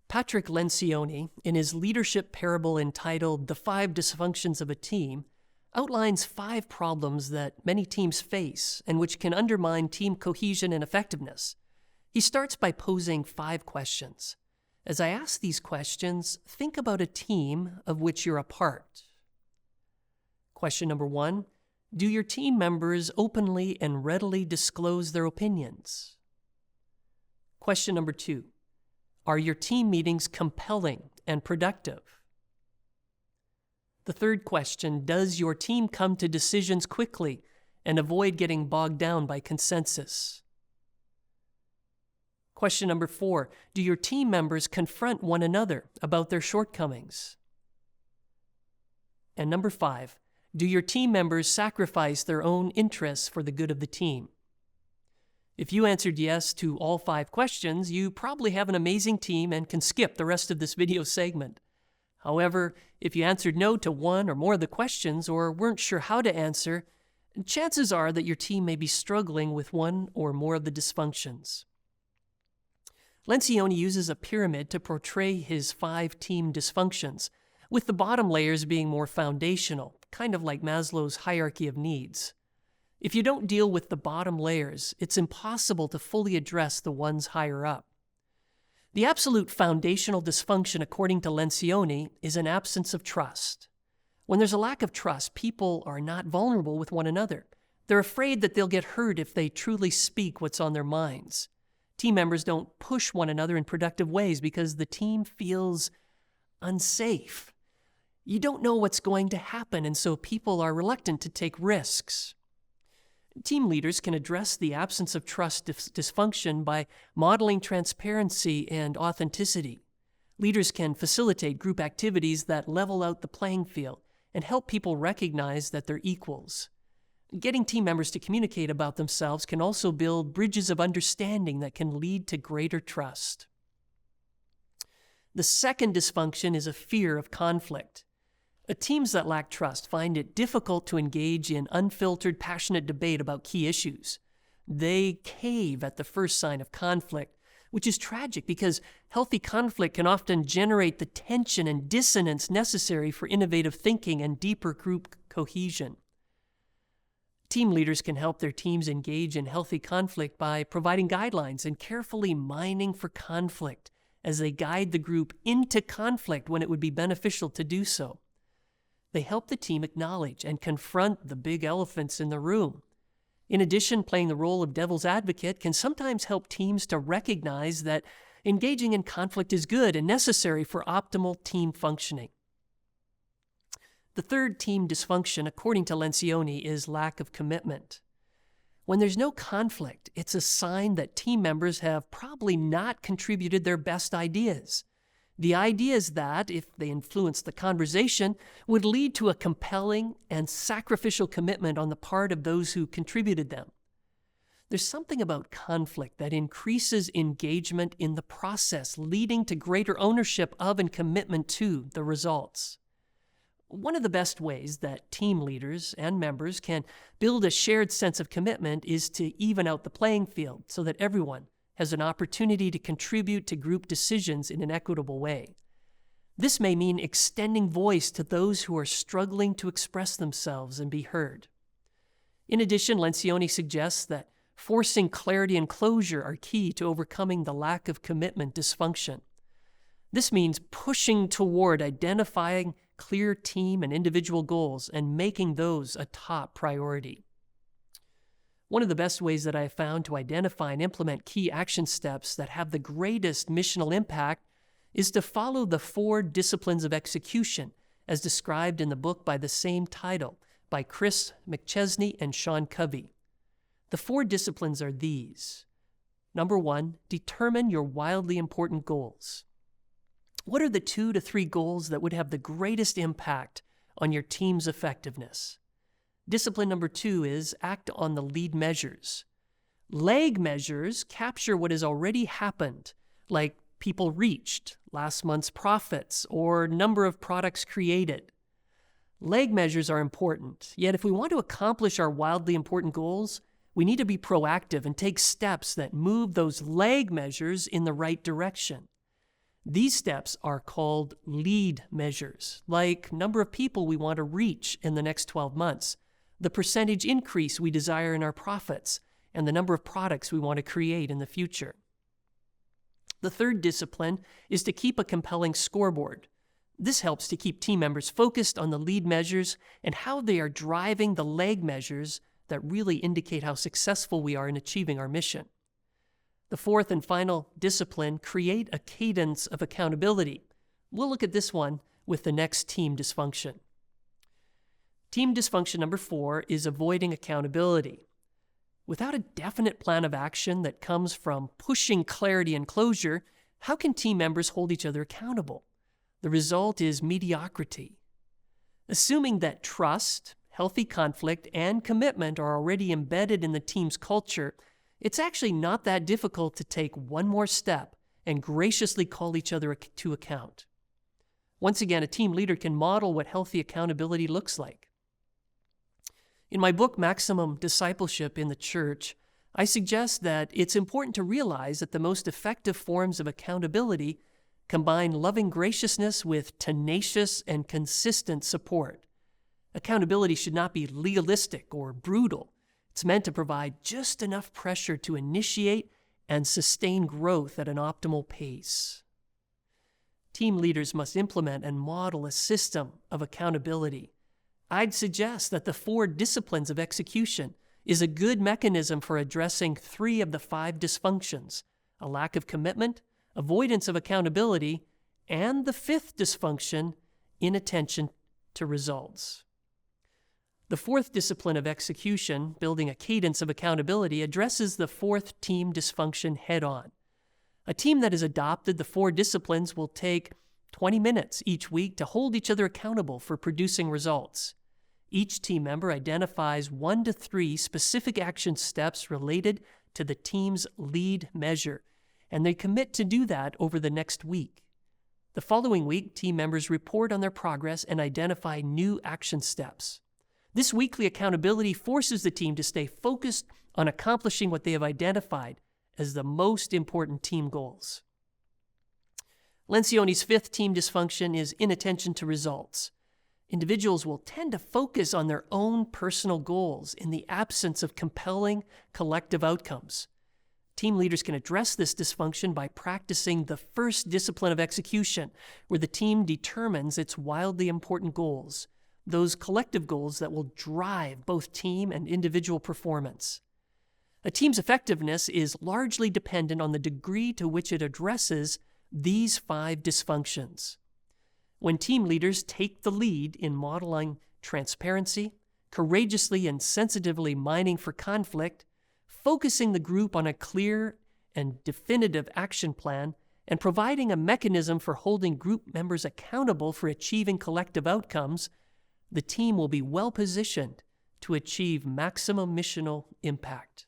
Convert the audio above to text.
Patrick Lencioni, in his leadership parable entitled The Five Dysfunctions of a Team, outlines 5 problems that many teams face and which can undermine team cohesion and effectiveness. He starts by posing 5 questions. As I ask these questions, think about a team of which you're a part. Question number 1, do your team members openly and readily disclose their opinions? Question number 2, are your team meetings compelling and productive? The third question, does your team come to decisions quickly and avoid getting bogged down by consensus? Question number 4, do your team members confront one another about their shortcomings? And number 5, do your team members sacrifice their own interests for the good of the team? If you answered yes to all 5 questions, you probably have an amazing team and can skip the rest of this video segment. However, if you answered no to one or more of the questions or weren't sure how to answer, chances are that your team may be struggling with one or more of the dysfunctions. Lencioni uses a pyramid to portray his 5 team dysfunctions, with the bottom layers being more foundational, kind of like Maslow's hierarchy of needs. If you don't deal with the bottom layers, it's impossible to fully address the ones higher up. The absolute foundational dysfunction, according to Lencioni, is an absence of trust. When there's a lack of trust, people are not vulnerable with one another. They're afraid that they'll get hurt if they truly speak what's on their minds. Team members don't push one another in productive ways because the team feels unsafe. You don't know what's going to happen, and so people are reluctant to take risks. Team leaders can address the absence of trust dysfunction by modeling transparency and authenticity. Leaders can facilitate group activities that level out the playing field and help people recognize that they're equals. Getting team members to communicate about themselves can also build bridges of understanding that can lead to greater trust. The second dysfunction is a fear of conflict. Teams that lack trust find it difficult to engage in unfiltered, passionate debate about key issues. They cave at the first sign of conflict, which is tragic because healthy conflict can often generate the tension and dissonance necessary for innovative thinking and deeper group cohesion. Team leaders can help their teams engage in healthy conflict by providing guidelines and carefully mining for conflict as they guide the group into conflict when it would be beneficial to do so. They help the team acknowledge and confront the big elephants in the room. In addition, playing the role of devil's advocate can sometimes help teams to recognize that engaging in conflict is good and necessary for optimal team functioning. The third team dysfunction, according to Lencioni, is lack of commitment. When there's no conflict, it's a sign that team members have probably not contributed their best ideas. The ideas that, if they influenced the conversation, would lead to a compelling and sacrificial commitment on the part of those who contributed them. There's something about conflict that increases engagement in the process, leading to greater ownership of and commitment to the results. One of the best ways that team leaders and members can build a shared sense of commitment is to even out the playing field so that everyone has an opportunity to contribute to group decisions in an equitable way. This may mean extending voice to those who are struggling to express themselves and be heard. In addition, Lencioni suggests that forcing clarity and closure are key to overcoming the lack of commitment dysfunction. This means pushing toward identifying clear team and individual goals and making those a top priority. One of the best ways that I have found to identify and implement key action steps that have the greatest missional impact is to follow the 4 disciplines of execution, as described in the book by the same title by Chris McChesney and Sean Covey. The 4 disciplines are these. Number 1, determine your wildly important goals. What are the 2 to 3 goals that would have the greatest impact on your team's effectiveness? Discipline number 2 is act on the lead measures. Lag measures capture what has already happened, like people reached, last month's profits, or number of products created. Lag measures are important, yet if we want to accomplish our wildly important goals, we need to be proactive and take steps that move those lag measures in the right direction. These steps are called lead measures, like number of people we want to reach in the next 12 months, the percentage increase we desire in our profits, and the number of products we want to create in the future. The third discipline is to keep a compelling scoreboard. This helps to keep team members focused on the lead measures and how they are driving the lag measures that really indicate how successful we are in achieving our mission. The fourth and final discipline, create a cadence of accountability. We'll look at this one with the next team dysfunction. Team dysfunction number 4 is avoiding accountability. Without a definite plan of action that comes from pushing clarity and closure, how can team members hold each other accountable? The result is mediocrity. Assuming that trust, healthy conflict, and commitment are already embedded in the team's culture, it's actually not that difficult to take one more step and graciously call each other to account. Once again, a team leader can model what healthy accountability looks like. In my book, Maximum Discipleship in the Church, I suggest that it's important to realize that the most effective forms of accountability combine loving graciousness with tenacious and consistent support. Accountability should not be legalistic or brutal. It's meant to provide just enough pressure to initiate and sustain growth at an optimal pace. Team leaders must implement and model a system of accountability. I'd suggest that the 4 disciplines of execution is a good mechanism for addressing 3 of the 5 dysfunctions: a lack of commitment, avoidance of accountability, and the 5th dysfunction, inattention to results. The 4th discipline of execution, building a cadence of accountability, addresses the 4th team dysfunction head-on. A team that has adopted the 4 disciplines will take 20 minutes each week to hold each other accountable for producing results. Each team member identifies 1 to 3 specific action steps related to the team's lead measure, and they commit to do that over the next week. The following week, team members report on their progress and identify new action steps. This weekly accountability forces the team to stay focused on accomplishing what they have identified as the most important team goals. Lencioni's 5th team dysfunction is inattention to results. Individuals will tend to focus on their own personal goals in the absence of compelling collective outcomes. Team leaders can address this dysfunction by practicing the first discipline of execution, where the team determines its wildly important goals, those collective goals that will drive both team and individual performance. A team's effectiveness is largely dependent on the degree to which it addresses these 5 dysfunctions. When team leaders take the lead in modeling transparency, courageously and sensitively mining for conflict, focusing the group on a clear and definitive action plan, and providing a mechanism for holding group members accountable for achieving collective outcomes, the team will be well positioned to achieve maximum missional impact.